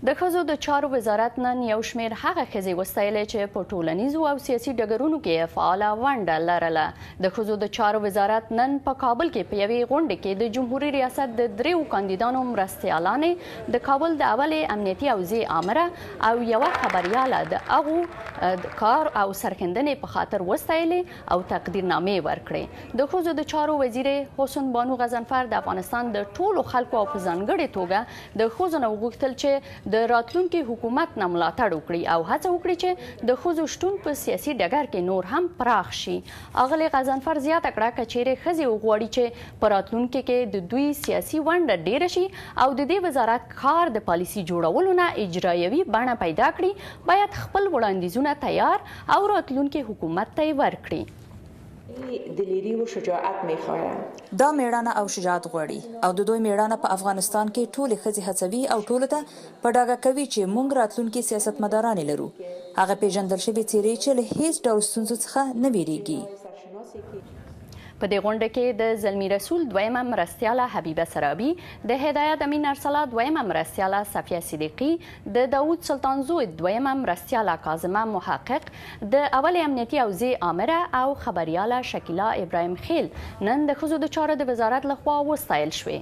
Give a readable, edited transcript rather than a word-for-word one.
د ښځو د چارو وزارت نن یو شمېر هغه ښځې وستایلې چې په ټولنیزو او سیاسي ډګرونو کې فعاله ونډه لرله. د ښځو د چارو وزارت نن په کابل کې په یوې غونډې کې د جمهوري ریاست د دریو کاندیدانو مرستیالانې د کابل د اولې امنیتي حوزې امره او یوه خبریاله د هغوی کار او سرښیندنې په خاطر وستایلې او تقدیر نامې ورکړې. د ښځو د چارو وزیرې بانو غنضنفر د افغانستان د ټولو خلکو او په ځانګړې توګه د ښځو نه وغوښتل چې د راتلونکي حکومت نه ملاتړ وکړي او هڅه وکړي چې د ښځو شتون په سیاسي ډګر کې نور هم پراخ شي. اغلې غنضنفر زیاته کړه که چیرې ښځې وغواړي چې په راتلونکي کې د دوی سیاسي ونډه ډیره شي او د دې وزارت کار د پالیسي جوړولو نه اجرایوي بڼه پیدا کړي، باید خپل وړاندیزونه تیار او راتلونکي حکومت ته یې ورکړي. دلیری و شجاعت میخوایم. دا میړانه او شجاعت غواړي او د دوی میړانه په افغانستان کې ټولې ښځې هڅوي او ټولو ته په ډاګه کوي چې موږ راتلونکي سیاستمدارانې لرو، هغه پیژندل شوې څېرې چې له هیڅ ډول ستونزو څخه نه ویریږي. په دې غونډه کې د زلمي رسول دویمه مرستیاله حبیبه سرابي، د هدایت امین ارسلا دویمه مرستیاله صفیه صدیقي، د داود سلطان زوی دویمه مرستیاله کاظمه محقق، د اولې امنیتي حوزې امره او خبریاله شکیله ابراهیم خیل نن د ښځو د چارو د وزارت لخوا وستایل شوې.